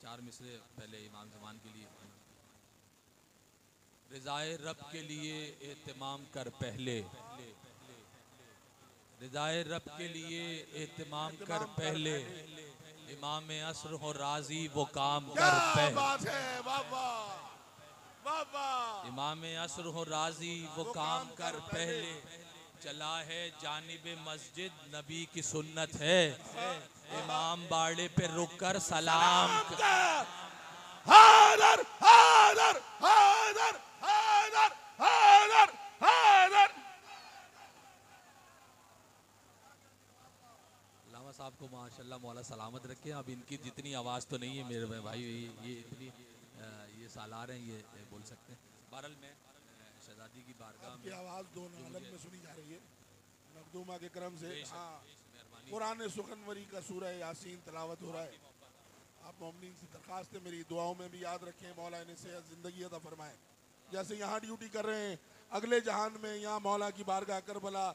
चार मिसरे पहले इमाम ज़मान के लिए। रिज़ाए रब के लिए एहतिमाम कर पहले, रिज़ाए रब के लिए एहतिमाम कर पहले, इमाम असर हो राजी वो काम कर पहले। बात है, वाह वाह वाह वाह। इमाम असर हो राजी वो काम कर पहले, चला है जानिबे मस्जिद नबी की सुन्नत है, इमाम बाड़े पे रुक कर सलाम हादर हादर हादर हादर हादर हादर। अल्लामा साहब को माशाल्लाह मौला सलामत रखे। अब इनकी जितनी आवाज़ तो नहीं है मेरे भाई, ये इतनी ये सालार हैं, ये बोल सकते हैं। बहरहाल मैं शहजादी की बारगाह आपकी में आवाज दोनों आलम में सुनी जा रही है मखदूमा के करम से। हाँ, मेहरबानी। कुरान सुखनवरी का सूरह यासीन तलावत हो रहा है। आप मोमिनीन से दरखास्त है मेरी दुआओं में भी याद रखें, मौला इन्हें सेहत जिंदगी अता फरमाए। जैसे यहाँ ड्यूटी कर रहे हैं, अगले जहान में यहाँ मौला की बारगाह करबला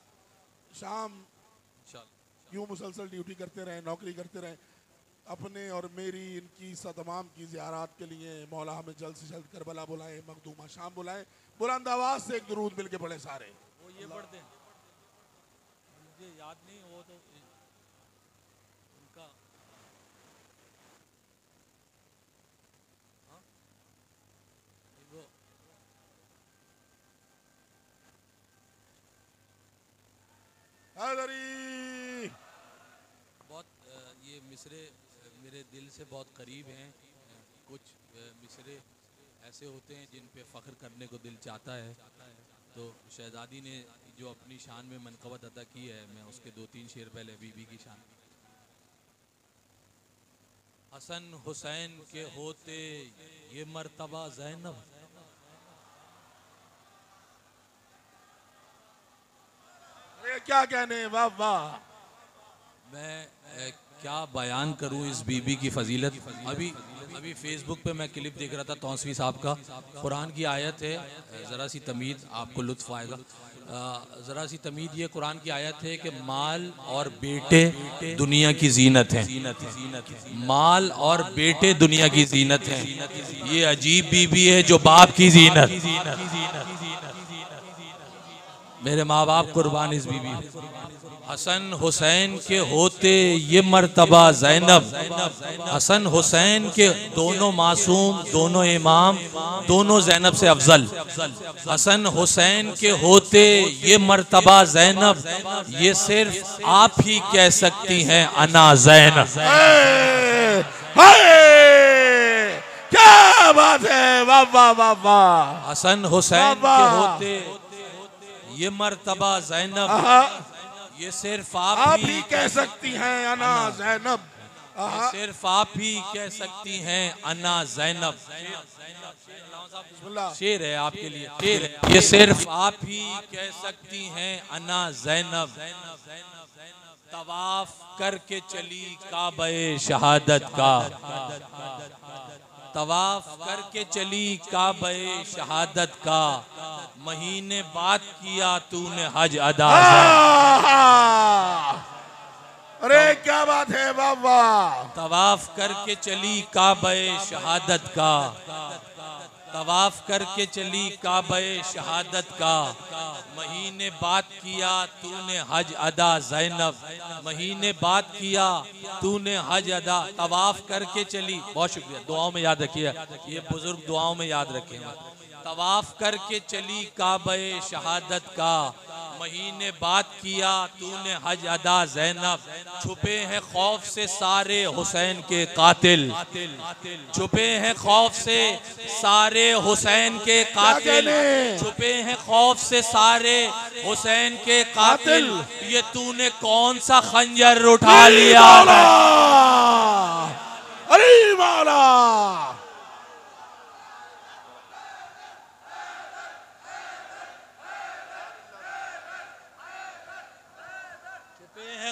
शाम यूँ मुसलसल ड्यूटी करते रहें, नौकरी करते रहें। अपने और मेरी इनकी तमाम की ज़ियारत के लिए मौला हमें जल्द से जल्द करबला बुलाएं, मखदूमा शाम बुलाएं। बुलंद आवाज़ से एक दुरूद मिल के पढ़े सारे। वो ये पढ़ते हैं, मुझे याद नहीं वो तो उनका। हाँ? वो हैदरी बहुत ये मिसरे मेरे दिल से बहुत करीब हैं। कुछ मिसरे ऐसे होते हैं जिन पे फ़ख्र करने को दिल चाहता है। तो शहज़ादी ने जो अपनी शान में मनक़बत अता की है, मैं उसके 2-3 शेर पहले बीबी की शान। हसन हुसैन के होते ये मर्तबा ज़ैनब, अरे क्या कहने, वाह वाह। मैं क्या बयान करूं इस बीबी की फजीलत। अभी फेसबुक पे मैं क्लिप देख रहा था तौसीफ़ी साहब का। कुरान की आयत है, ज़रा सी तमीद आपको लुत्फ़ आएगा। ज़रा सी तमीद, ये कुरान की आयत है कि माल और बेटे दुनिया की जीनत हैं। माल और बेटे दुनिया की जीनत हैं। ये अजीब बीबी है जो बाप की जीनत। मेरे माँ बाप कुर्बान इस बीबी। हसन हुसैन के होते ये मर्तबा ज़ैनब, हसन हुसैन के दोनों मासूम, दोनों इमाम, दोनों ज़ैनब से अफजल। हसन हुसैन के होते ये मर्तबा ज़ैनब, ये सिर्फ आप ही कह सकती हैं अना ज़ैनब। क्या बात है, वाह वाह वाह वाह। हसन हुसैन के होते ये मर्तबा ज़ैनब, ये सिर्फ आप ही कह सकती हैं अना ज़ैनब। ये सिर्फ आप ही कह सकती हैं अना ज़ैनब। शेर है आपके लिए, शेर है। ये सिर्फ आप ही कह सकती हैं अना ज़ैनब, तवाफ करके चली काबे शहादत का, तवाफ करके चली काबे शहादत का, महीने बाद किया तूने हज अदा। अरे क्या बात है, वाह वाह। तवाफ करके चली काबे शहादत का, तवाफ करके चली काबे शहादत का, महीने बाद किया तूने हज अदा ज़ैनब, महीने बाद किया तूने हज अदा। तवाफ करके चली, बहुत शुक्रिया, दुआओं में याद रखिए, ये बुजुर्ग दुआओं में याद रखें। तवाफ करके चली काबे शहादत का, महीने बाद किया तूने हज अदा ज़ैनब, छुपे हैं खौफ से सारे हुसैन के कातिल, छुपे हैं खौफ से सारे हुसैन के कातिल, छुपे हैं खौफ से सारे हुसैन के कातिल, ये तूने कौन सा खंजर उठा लिया। अरे मौला,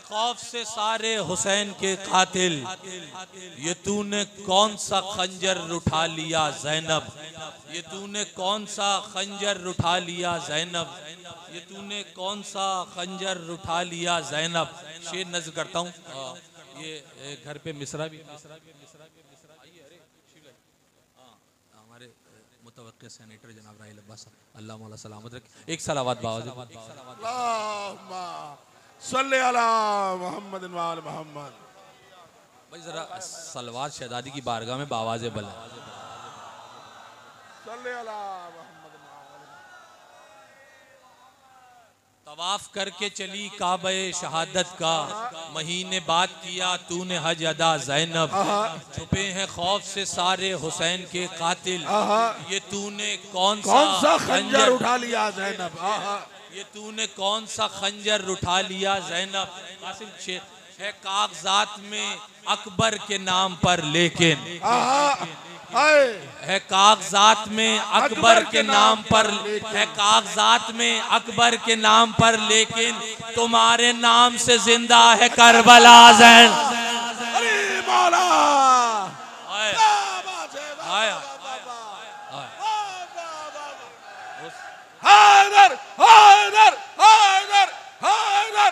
खौफ से सारे हुसैन के कातिल, ये तूने कौन सा खंजर उठा लिया ज़ैनब, ये तूने कौन सा खंजर उठा लिया ज़ैनब, ये तूने कौन सा खंजर उठा लिया ज़ैनब। शेर नज़र करता हूँ, ये घर पे मिसरा भी हमारे मुतवक्किल सेनेटर जनाब राहिल अब्बास अल्लाह मौला सलामत रखे। एक सलावत बावज सल्ले अला मोहम्मद व आल मोहम्मद। भाई जरा सलवार शहजादी की बारगाह में बावाज़े बुलंद। सल्ले अला मोहम्मद व आल मोहम्मद। तवाफ करके चली काबे शहादत का, महीने बाद किया तूने हज अदा ज़ैनब। छुपे हैं खौफ से सारे हुसैन के कातिल, ये तूने कौन सा खंजर उठा लिया ज़ैनब। ये तूने कौन सा खंजर उठा लिया ज़ैनब। कासिम शेख है कागजात में अकबर के नाम पर, लेकिन है कागजात में अकबर के नाम पर, है कागजात में अकबर के नाम पर, लेकिन तुम्हारे नाम से जिंदा है करबला ज़ैन। अरे मौला हैदर हैदर हैदर हैदर।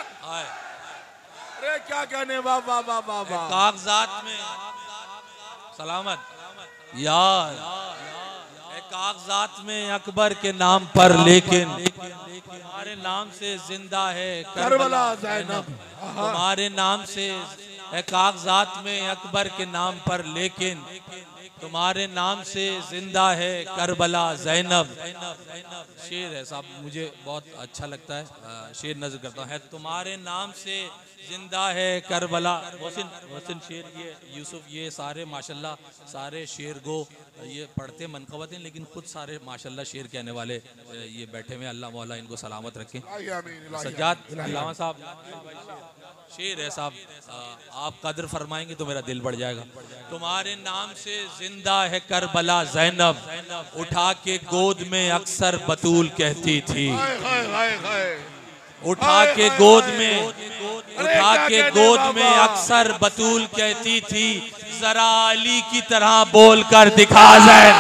अरे क्या कहने बाबा बाबा कागजात में सलामत यार, कागजात में अकबर के नाम पर, लेकिन तुम्हारे नाम से जिंदा है करबला ज़ैनब। तुम्हारे नाम से है कागजात में अकबर के नाम पर, लेकिन तुम्हारे नाम से जिंदा है करबला ज़ैनब। शेर है साहब, मुझे बहुत अच्छा लगता है, शेर नज़र करता हूँ। है तुम्हारे नाम से जिंदा है करबला। मोहसिन शेर, ये यूसुफ, ये सारे माशाल्लाह सारे शेर गो ये पढ़ते मनकबत हैं, लेकिन खुद सारे माशाल्लाह शेर कहने वाले ये बैठे हुए। अल्लाह मौला इनको सलामत रखें। सज्जाद अल्लामा साहब शेर है साहब, आप कदर फरमाएंगे तो मेरा दिल बढ़ जाएगा। तुम्हारे नाम से जिंदा है करबला ज़ैनब, उठा के गोद में अक्सर बतूल कहती थी। उठा के गोद में, उठा के गोद में अक्सर बतूल कहती थी, जरा अली की तरह बोल कर दिखा ज़ैन।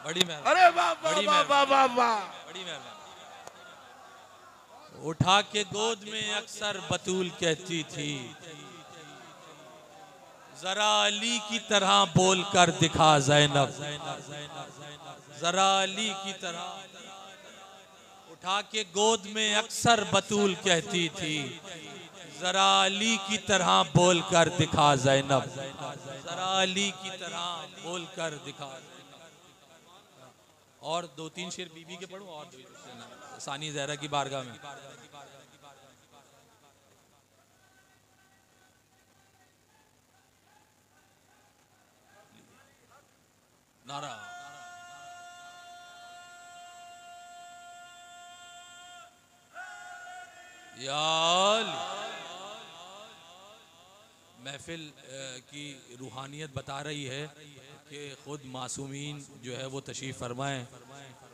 बड़ी मेहरबानी। उठा के गोद में अक्सर बतूल कहती थी, जरा अली की तरह बोल कर दिखा ज़ैनब। जरा अली की तरह। उठा के गोद में अक्सर बतूल कहती थी, जरा अली की तरह बोल कर दिखा ज़ैनब। जरा अली की तरह बोल कर दिखा। और दो तीन शेर बीबी के पढ़ूं, और सानी ज़हरा की बारगाह में। नारा याल। महफिल की रूहानियत बता रही है कि खुद मासूमीन जो है वो तशरीफ़ फरमाएं।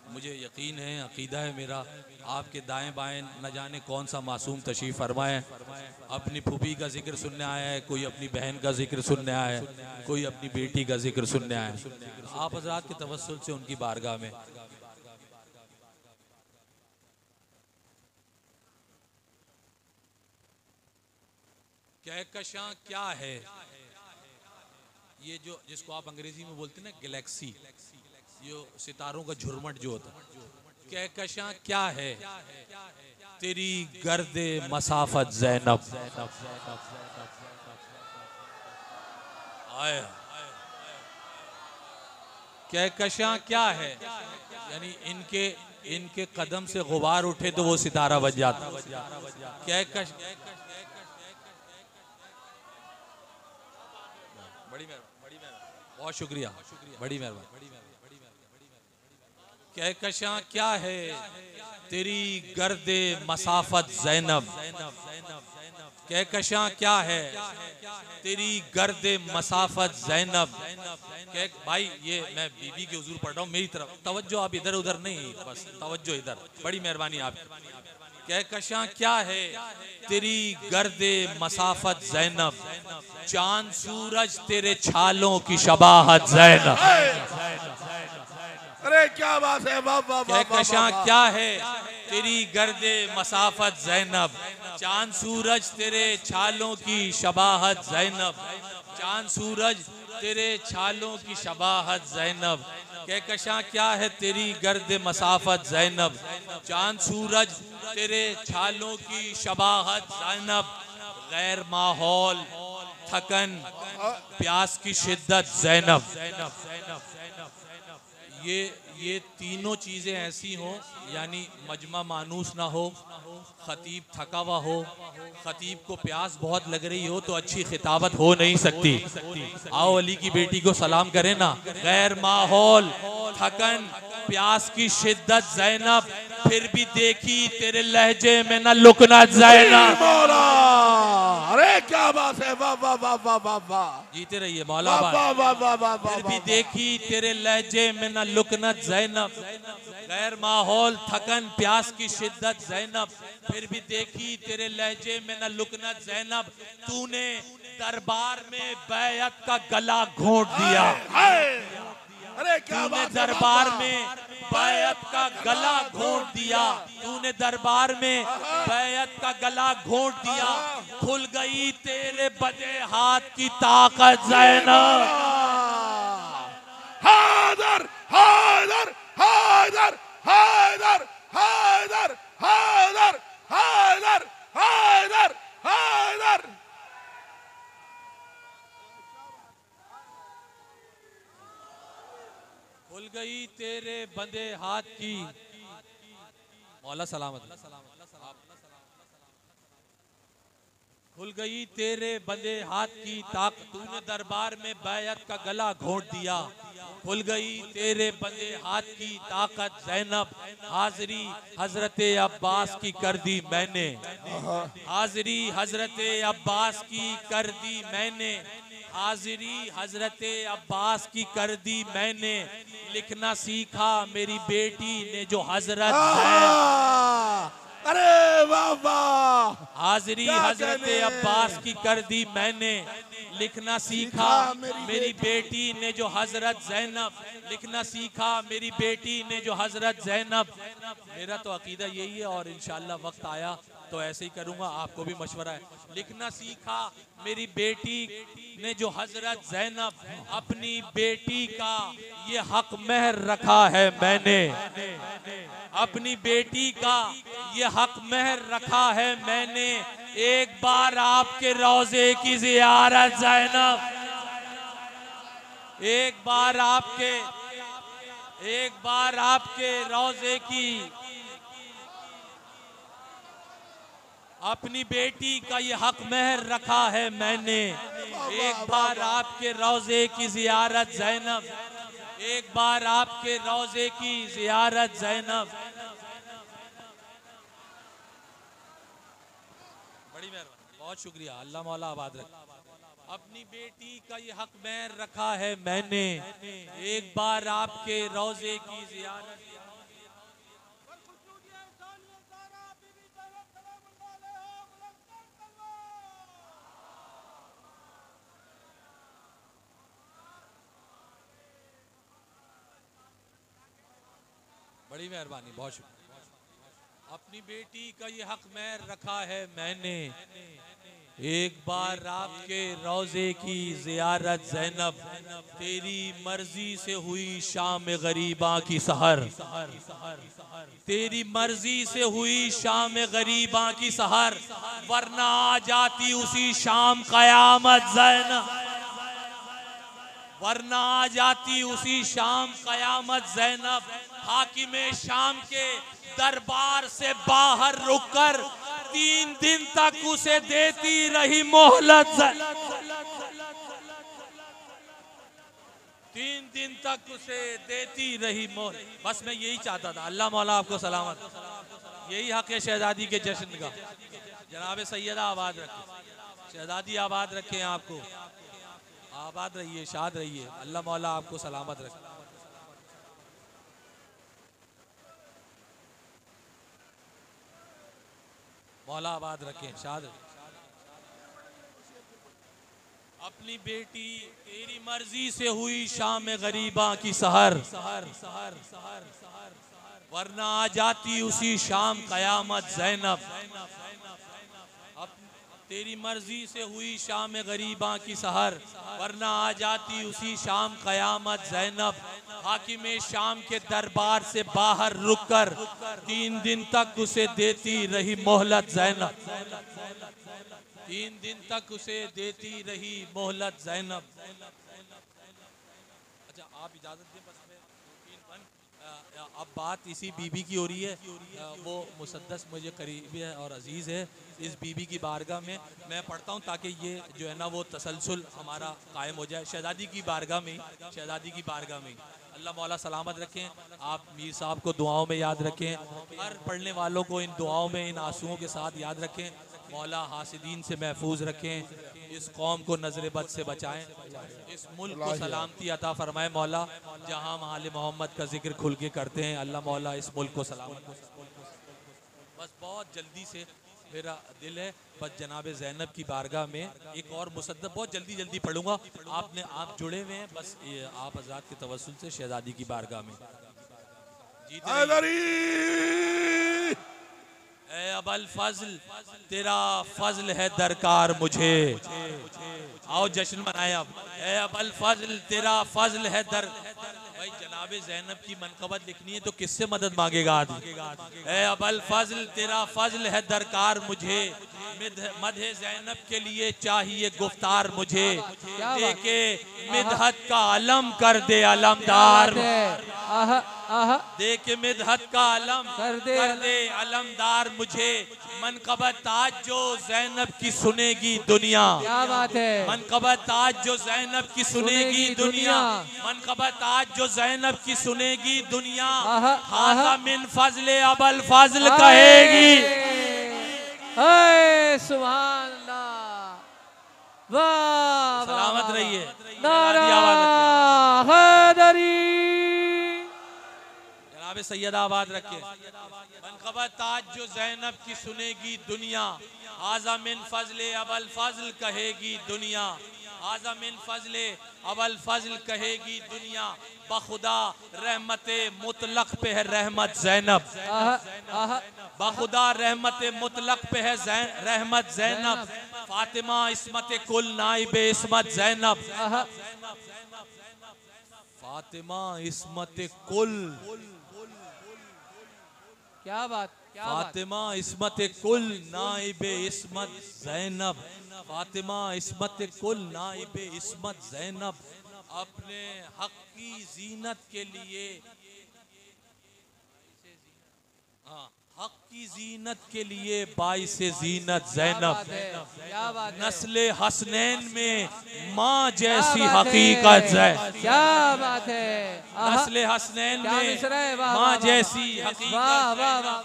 मुझे यकीन है, अकीदा है मेरा, आपके दाएं बाएं न जाने कौन सा मासूम तशरीफ़ फरमाएं। अपनी फूफी का जिक्र सुनने आया है, कोई अपनी बहन का जिक्र सुनने आया है, कोई अपनी बेटी का जिक्र सुनने आया है। आप हज़रात के तवस्सुल से उनकी बारगाह में कहकशां क्या है, ये जो जिसको आप अंग्रेजी में बोलते हैं ना गैलेक्सी, जो सितारों का झुरमट जो होता है, कहकशां क्या है तेरी गर्दे मसाफत ज़ैनब। कहकशां क्या है, यानी इनके कदम से गुबार उठे तो वो सितारा बज जाता। कहकश बड़ी मेहरबानी, बहुत शुक्रिया, बड़ी मेहरबानी। कहकशां क्या है तेरी गर्दे मसाफत ज़ैनब। कहकशां क्या है तेरी गर्दे मसाफत ज़ैनब। भाई ये मैं बीबी के हुजूर पढ़ रहा हूँ, मेरी तरफ तवज्जो, आप इधर उधर नहीं, बस तवज्जो इधर। बड़ी मेहरबानी आप। कहकशां क्या है तेरी गर्दे मसाफत ज़ैनब, चांद सूरज तेरे छालों की शबाहत ज़ैनब। अरे क्या बात है, वाह वाह वाह। कहकशां क्या है तेरी गर्दे मसाफत ज़ैनब, चांद सूरज तेरे छालों की शबाहत ज़ैनब, चांद सूरज तेरे छालों की शबाहत ज़ैनब, कहकशां क्या है तेरी गर्दे मसाफत ज़ैनब, चांद सूरज तेरे छालों की शबाहत ज़ैनब, गैर माहौल थकन प्यास की शिद्दत ज़ैनब। ये तीनों चीज़ें ऐसी हों, यानी मजमा मानूस ना हो, खतीब थका हुआ हो, खतीब को प्यास बहुत लग रही हो तो अच्छी खिताबत हो नहीं सकती। आओ अली की बेटी को सलाम करें ना। गैर माहौल थकन प्यास की शिद्दत ज़ैनब, फिर भी देखी तेरे लहजे में न लुकना ज़ैनब। मौला, अरे क्या बात है, वाह वाह वाह वाह वाह वाह, जीते रहिए मौला, वाह वाह वाह वाह वाह, फिर भी देखी तेरे लहजे में न लुकनत ज़ैनब, गैर माहौल थकन प्यास की शिद्दत ज़ैनब, फिर भी देखी तेरे लहजे में न लुकनत ज़ैनब, तूने दरबार में बैयत का गला घोंट दिया। अरे क्या तूने बात है, दरबार में बैयत का गला घोंट दिया, तूने दरबार में बैयत का गला घोंट दिया, खुल गई तेरे बदे हाथ की ताकत ज़ैनब। हैदर हैदर हैदर हैदर हैदर हैदर हैदर हैदर हैदर। खुल गई तेरे बंदे हाथ की, मौला सलामत, खुल गई तेरे बंदे हाथ की ताकत, तूने दरबार में बैयत का गला घोंट दिया, खुल गई तेरे बंदे हाथ की ताकत ज़ैनब, हाज़री हजरत अब्बास की कर दी मैंने, हाज़री हजरत अब्बास की कर दी मैंने, हाज़री हजरत अब्बास की कर दी मैंने, लिखना सीखा मेरी बेटी ने जो हजरत, अरे वाह वाह, हाज़री हजरत अब्बास की कर दी मैंने, लिखना सीखा मेरी बेटी ने जो हजरत ज़ैनब, लिखना सीखा मेरी बेटी ने जो हजरत ज़ैनब। मेरा तो अकीदा यही है और इंशाअल्लाह वक्त आया तो ऐसे ही करूँगा, आपको भी मशवरा है। लिखना सीखा मेरी बेटी ने जो हजरत ज़ैनब, अपनी बेटी का ये हक महर रखा है मैंने, अपनी बेटी का ये हक महर रखा है मैंने, एक बार आपके रोजे की ज़ियारत ज़ैनब, एक बार आपके रोजे की, अपनी बेटी का ये हक महर रखा है मैंने, एक बार आपके रोजे की ज़ियारत ज़ैनब, एक बार आपके रोजे की ज़ियारत ज़ैनब। बड़ी मेहरबानी, बहुत शुक्रिया, अल्लाह मौला आबाद रखे। अपनी बेटी का ये हक महर रखा है मैंने, एक बार आपके रोजे की ज़ियारत। बड़ी मेहरबानी, बहुत शुक्रिया। अपनी बेटी का ये हक महर रखा है मैंने, एक बार आपके रोजे की ज़ियारत ज़ैनब, तेरी मर्जी से हुई शाम गरीबा की सहर, तेरी मर्जी से हुई शाम गरीबा की सहर, वरना आ जाती उसी शाम क़यामत ज़ैनब, वरना आ जाती उसी शाम क़यामत ज़ैनब। हाकिमे शाम के दरबार से बाहर रुककर 3 दिन तक उसे देती रही मोहलत, 3 दिन तक उसे देती रही मोहलत। बस मैं यही चाहता था, अल्लाह मौला आपको सलामत, यही हक है शहजादी के जश्न का। जनाब सैयदा आबाद रखे, शहजादी आबाद रखे, आपको आबाद रहिए, शाद रहिए, अल्लाह मौला आपको सलामत रखे। मौला आबाद रखें, शाद। अपनी बेटी तेरी मर्जी से हुई शाम गरीबा की सहर, वरना आ जाती उसी शाम कयामत ज़ैनब। अब तेरी मर्जी से हुई शाम गरीबा की सहर, वरना आ जाती उसी शाम कयामत ज़ैनब। हाकिम शाम के दरबार से बाहर रुककर 3 दिन तक उसे देती रही मोहलत ज़ैनब। 3 दिन तक उसे देती रही मोहलत ज़ैनब। अच्छा आप इजाज़त दें, बस मैं 2-3 अब बात इसी बीबी की हो रही है। वो मुसद्दस मुझे करीबी है और अजीज़ है। इस बीबी की बारगाह में मैं पढ़ता हूँ ताकि ये जो है ना वो तसलसल हमारा कायम हो जाए। शहज़ादी की बारगाह में, शहज़ादी की बारगाह में अल्लाह मौला सलामत रखें। आप मीर साहब को दुआओं में याद रखें, हर पढ़ने वालों को इन दुआओं में, इन आंसुओं के साथ याद रखें। मौला हासिदीन से महफूज रखें, इस कौम को नजर बद से बचाएं, इस मुल्क को सलामती अता फरमाए मौला। जहां हम आले मोहम्मद का जिक्र खुल के करते हैं, अल्लाह मौला इस मुल्क को सलामत। बस बहुत जल्दी से मेरा दिल है, बस जनाब ज़ैनब की बारगाह में एक और मुसद्दक़ बहुत जल्दी जल्दी पढ़ूंगा। आप जुड़े हुए हैं, बस ये आप आज़ाद के तवस्सुल से शहज़ादी की बारगाह में ए अबल फजल तेरा फजल है दरकार मुझे। आओ जश्न मनाए अब। ए अबल फजल तेरा फजल है दर। भाई जनाब ज़ैनब की मनक़बत लिखनी है तो किससे मदद मांगेगा आदमी। ए अबल फजल तेरा फजल है दरकार मुझे, मदहे ज़ैनब के लिए चाहिए गुफ्तार मुझे। देके मिदहत का अलम कर दे अलमदार, देके मिदहत का अलम कर दे अलमदार मुझे। मनक़बत आज जो ज़ैनब की सुनेगी दुनिया, क्या बात है। मनक़बत आज जो ज़ैनब की सुनेगी दुनिया, मनक़बत आज जो ज़ैनब की सुनेगी दुनिया। हाज़ा मिन फज़ले अबल फज़ल कहेगी। सुभान अल्लाह, वाह सलामत रहिए। नारा हैदरी। जनाब सैयद आबाद रखे। मनक़बत आज जो ज़ैनब की सुनेगी दुनिया, आज़ा मिन फज़ले अबल फज़ल कहेगी दुनिया। आज़ा मिन फज़ले अबल फज़ल कहेगी दुनिया। बखुदा रहमते मुतलक पे है रहमत ज़ैनब, बखुदा रहमते मुतलक पे है रहमत ज़ैनब। फातिमा इस्मत कुल नाइबे इस्मत ज़ैनब, फातिमा इस्मत कुल। क्या बात, फातिमा इस्मत कुल नाइबे इस्मत ज़ैनब, फातिमा इस्मत कुल नाइबे इस्मत ज़ैनब। अपने हक की जीनत के लिए, हाँ हक की जीनत के लिए बाइस जीनत ज़ैनब। नस्ले हसनैन में माँ जैसी हकीकत है। क्या बात है। नस्ले हसनैन में माँ जैसी हकीकत।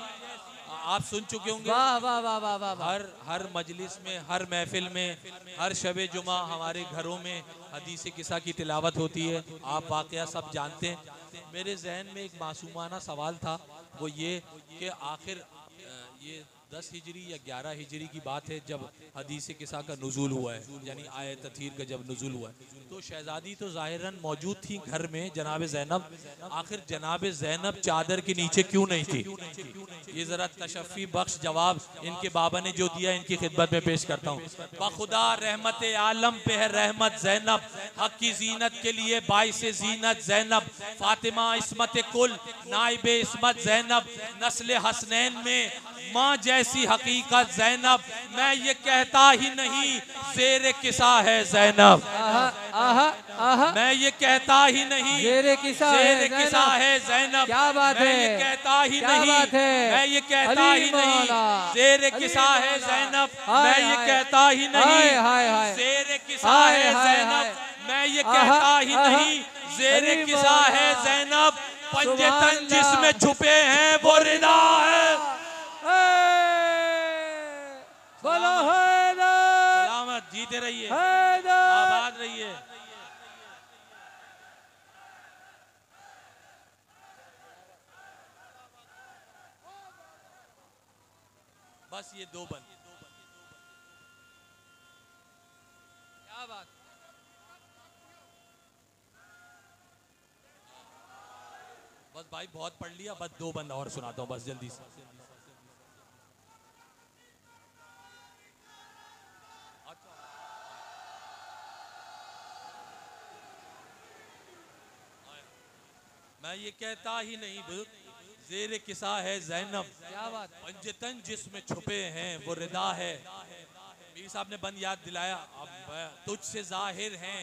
आप सुन चुके होंगे। वाह वाह वाह वाह वाह। हर मजलिस में, हर महफिल में, हर शबे जुमा हमारे घरों में हदीस किस्सा की तिलावत होती है। आप वाक़या सब जानते हैं। मेरे जहन में एक मासूमाना सवाल था, वो ये कि आखिर ये 10 हिजरी या 11 हिजरी की बात है जब हदीस किस्सा का नुज़ूल हुआ है, यानी आयत तथहीर का जब नुज़ूल हुआ है, तो शहज़ादी तो ज़ाहिरन मौजूद थी घर में जनाब ज़ैनब। आखिर जनाब ज़ैनब चादर के नीचे क्यों नहीं थी? ये ज़रा तशफ़ी बख्श जवाब इनके बाबा ने जो दिया इनकी खिदमत में पेश करता हूँ। बखुदा रहमत आलम पे है रहमत ज़ैनब, हक की जीनत के लिए बाइस जीनत ज़ैनब। फातिमा इस्मत कुल नाइबे इस्मत ज़ैनब। नस्ल हसनैन में माँ जैसी हकीकत ज़ैनब। मैं ये कहता ही नहीं ज़ेर किसा है ज़ैनब, मैं ये कहता ही नहीं ज़ेर किसा है ज़ैनब। क्या बात है। मैं ये कहता ही नहीं, मैं ये कहता ही नहीं ज़ेर किसा है ज़ैनब। मैं ये कहता ही नहीं ज़ेर किसा है ज़ैनब। मैं ये कहता ही नहीं ज़ेर किसा है ज़ैनब। पंजतन जिसमें छुपे हैं वो रिदा है। बोलो हैदर, सलामत, जीते रहिए, आबाद रहिए। बस ये दो बंद। क्या बात। बस बस भाई बहुत पढ़ लिया, बस 2 बंद और सुनाता हूँ बस जल्दी से। मैं ये कहता ही नहीं ज़ेरे किसा है ज़ैनब, क्या बात। पंजतन जिसमें छुपे हैं वो रिदा है। मीर साहब ने बंद याद दिलाया। अब तुझसे जाहिर हैं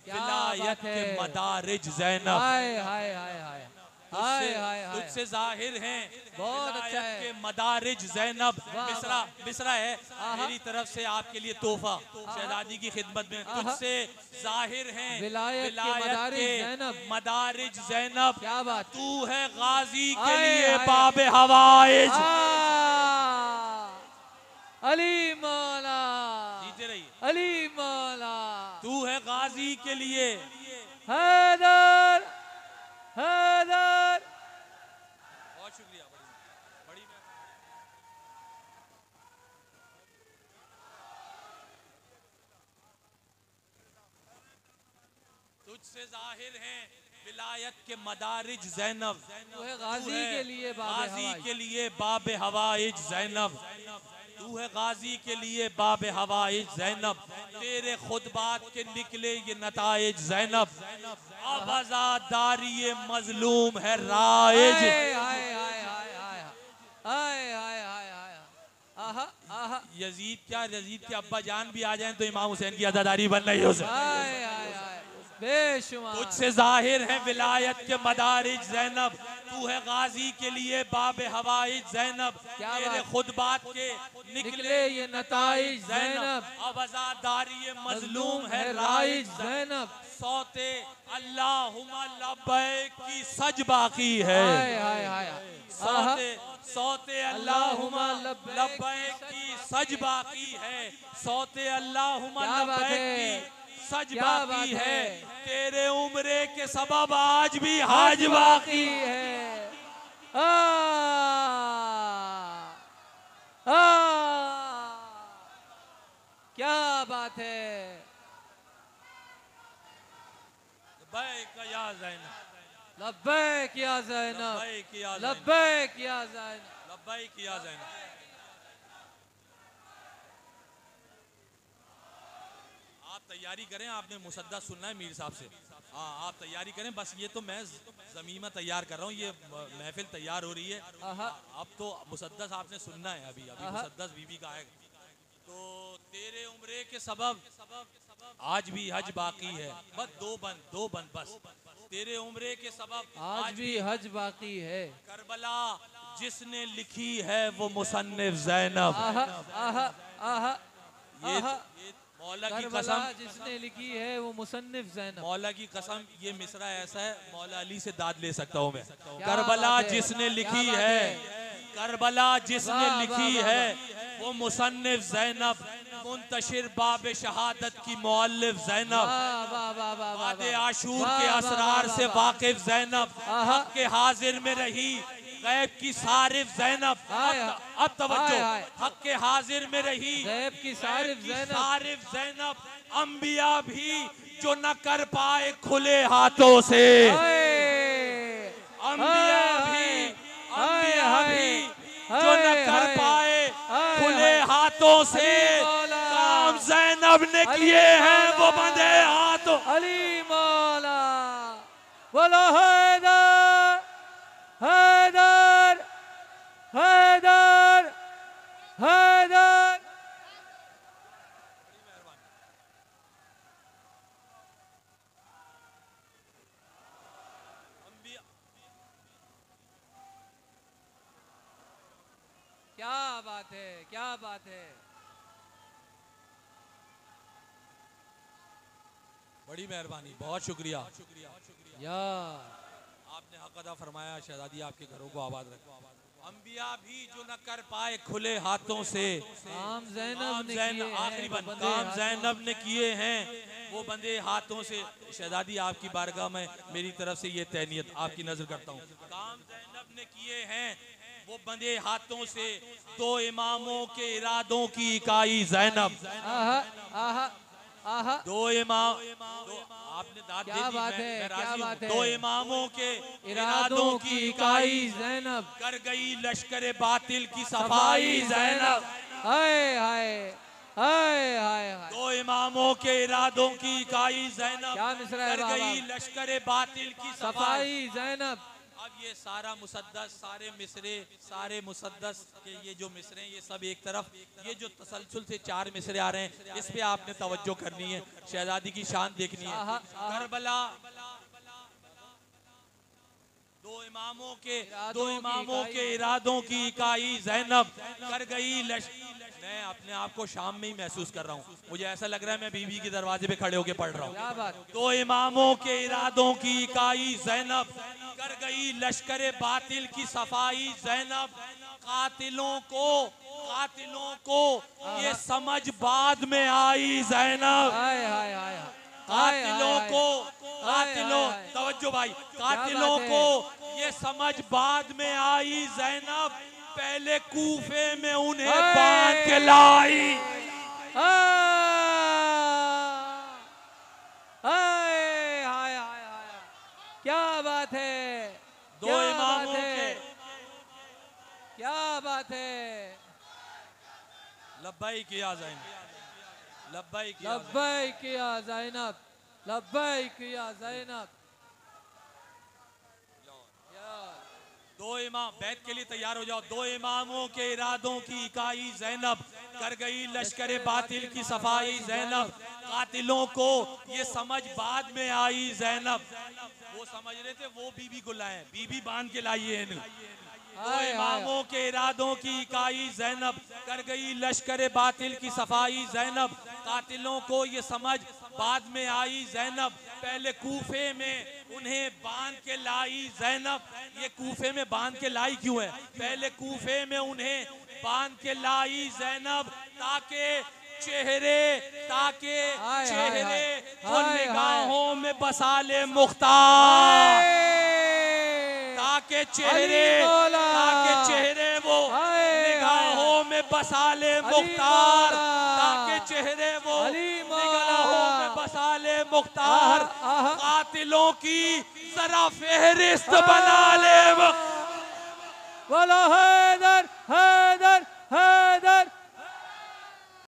विलायत के मदारिज ज़ैनब, हाय हाय हाय हाय हाय हाय हाय। तुझसे जाहिर हैं बहुत अच्छा विलायत है। के मदारिज ज़ैनब। वाह, मिसरा मिसरा है आहा। मेरी तरफ से आपके लिए तोहफा शहजादी की खिदमत में। आहा। तुझसे जाहिर हैं विलायत के मदारिज ज़ैनब। मदारिज ज़ैनब। क्या बात। तू है गाजी के आए, लिए आए। बाबे हवाइज। अली मौला, जीते रहिए। अली मौला। तू है गाजी के लिए हैदर, हैदर। बहुत शुक्रिया। बड़ी तुझसे जाहिर हैं विलायत के मदारिज ज़ैनब। तू है गाजी के लिए बाबे गाजी हवाइज। के लिए बाबे हवाइज ज़ैनब। तू है गाजी के लिए बाबे हवाइज ज़ैनब। तेरे खुतबात के निकले ये नताइज ज़ैनब। अब आज़ादारी मजलूम है राइज। हाय हाय हाय हाय हाय हाय हाय हाय हाय। आहा आहा। यजीद के अब्बा जान भी आ जाएं तो इमाम हुसैन की अदादारी बन रही हो सके। हाय हाय हाय बेशुमार। तुझसे जाहिर है विलायत के मदारिज ज़ैनब। तू है गाजी के लिए बाबे हवाइज ज़ैनब। क्या तेरे बात। खुतबात के निकले ये नताइज ज़ैनब। अब आज़ादारी मजलूम है राइज राइज ज़ैनब। सौते अल्लाहुम्मा लब्बैक की सज बाकी है। हाय हाय हाय। सौते सौते अल्लाहुम्मा लब्बैक लब्बैक की सज बाकी है। सौते अल्लाहुम्मा क्या बात लब्बैक है। की सज क्या बाकी बात है। है। तेरे उम्रे के सबब आज भी हज बाकी है। क्या बात है। लब्बैक या ज़ैनब, लब्बैक या ज़ैनब, लब्बैक या ज़ैनब, लब्बैक या ज़ैनब। लब्बैक या ज़ैनब। आप तैयारी करें, आपने मुसद्दा सुनना है मीर साहब से। हाँ आप तैयारी करें, बस ये तो मैं ज़मीमा तैयार कर रहा हूँ, ये महफिल तैयार हो रही है। अब तो मुसद्दस आपने सुनना है। अभी मुसद्दस बीबी का आएगा। तो तेरे उम्रे के सबब आज भी हज बाकी है। बस दो बंद बस। तेरे उम्रे के सबब आज भी हज बाकी है। करबला जिसने लिखी है वो मुसन्निफ ज़ैनब। आहा आहा आहा। ये मौला की कसम जिसने लिखी है वो मुसन्निफ ज़ैनब। मौला की कसम ये मिसरा ऐसा है मौला अली से दाद ले सकता हूँ मैं। क्या करबला बात है। जिसने क्या लिखी बात है, है। करबला जिसने वाह, लिखी वाह, है वो मुसन्निफ ज़ैनब। मुंतशिर बाब शहादत की मुअल्लिफ ज़ैनब। वादे आशूर के असरार से वाकिफ ज़ैनब। हक के हाजिर में रही गैब की सारिफ ज़ैनब। अब तवज्जो, हक के हाजिर में रही गैब की सारिफ ज़ैनब। अंबिया भी जो न कर पाए खुले हाथों से, अंबिया भी जो न कर पाए खुले हाथों से, काम ज़ैनब ने किए हैं वो बंदे हाथों। अली मौला बोलो हैदर, हैदर, हैदर, हैदर। क्या बात है, क्या बात है। बड़ी मेहरबानी, बहुत शुक्रिया। यार आपने हक अदा फरमाया, शहजादी आपके घरों को आबाद रखो। अंबिया भी जो न कर पाए खुले हाथों से, काम ज़ैनब ने किए हैं, आखिरी बंद, काम ज़ैनब ने किए हैं वो बंदे हाथों से। शहजादी आपकी बारगाह में मेरी तरफ से ये तहनीत आपकी नजर करता हूँ। काम ज़ैनब ने किए हैं वो बंदे हाथों से, दो इमामों के इरादों की इकाई ज़ैनब। आहा आहा आहा दो इमाम आपने दाद दे क्या दी, बात मैं है, राजी क्या हूं। बात है। दो इमामों के इरादों की इकाई ज़ैनब कर गई लश्कर बातिल की सफाई ज़ैनब। हाय हाय हाय हाय हाय। दो इमामों के इरादों की इकाई ज़ैनब क्या मिसरा है कर बाबा। गई लश्कर बातिल की सफाई। सफाई ज़ैनब। अब ये सारा मुसद्दस, सारे मिसरे, सारे मुसद्दस के ये जो मिसरे हैं ये सब एक तरफ, ये जो तसलसल से 4 मिसरे आ रहे हैं इस पे आपने तवज्जो करनी है, शहजादी की शान देखनी है। करबला दो इमामों के इरादों की इकाई ज़ैनब कर गई मैं अपने आप को शाम में ही महसूस कर रहा हूँ, मुझे ऐसा लग रहा है मैं बीबी के दरवाजे पे खड़े होके पढ़ रहा हूँ। दो इमामों के इरादों की इकाई ज़ैनब कर गई लश्कर बातिल की सफाई ज़ैनब। कातिलों को ये समझ बाद में आई ज़ैनब। तवज्जो भाई, कातिलों को ये समझ बाद में आई ज़ैनब, पहले कूफे में उन्हें बांध के लाई। क्या बात है, दो इमामों के क्या बात है। लब्बैक या ज़ैनब, लब्बैक या ज़ैनब, लब्बैक या ज़ैनब। दो इमाम बैत के लिए तैयार हो जाओ। दो इमामों के इरादों की इकाई ज़ैनब कर गई लश्कर बातिल की सफाई ज़ैनब। कातिलों को ये समझ बाद में आई ज़ैनब, वो समझ रहे थे वो बीबी को लाए, बीबी बांध के लाइए इन्हें। दो इमामों के इरादों की इकाई ज़ैनब कर गई लश्कर बातिल की सफाई ज़ैनब। कातिलों को ये समझ बाद में आई ज़ैनब, पहले कूफे में उन्हें बांध के लाई ज़ैनब। ये कूफे में बांध के लाई क्यों है? पहले कूफे में उन्हें बांध के लाई ज़ैनब ताके चेहरे को निगाहों में बसा ले मुख्तार, ताके चेहरे वो निगाहों में बसा ले मुख्तार, ताके चेहरे वो निगाहों में बसा ले मुख्तार। कातिलों की जरा फहरिस्त बना ले। बोलो है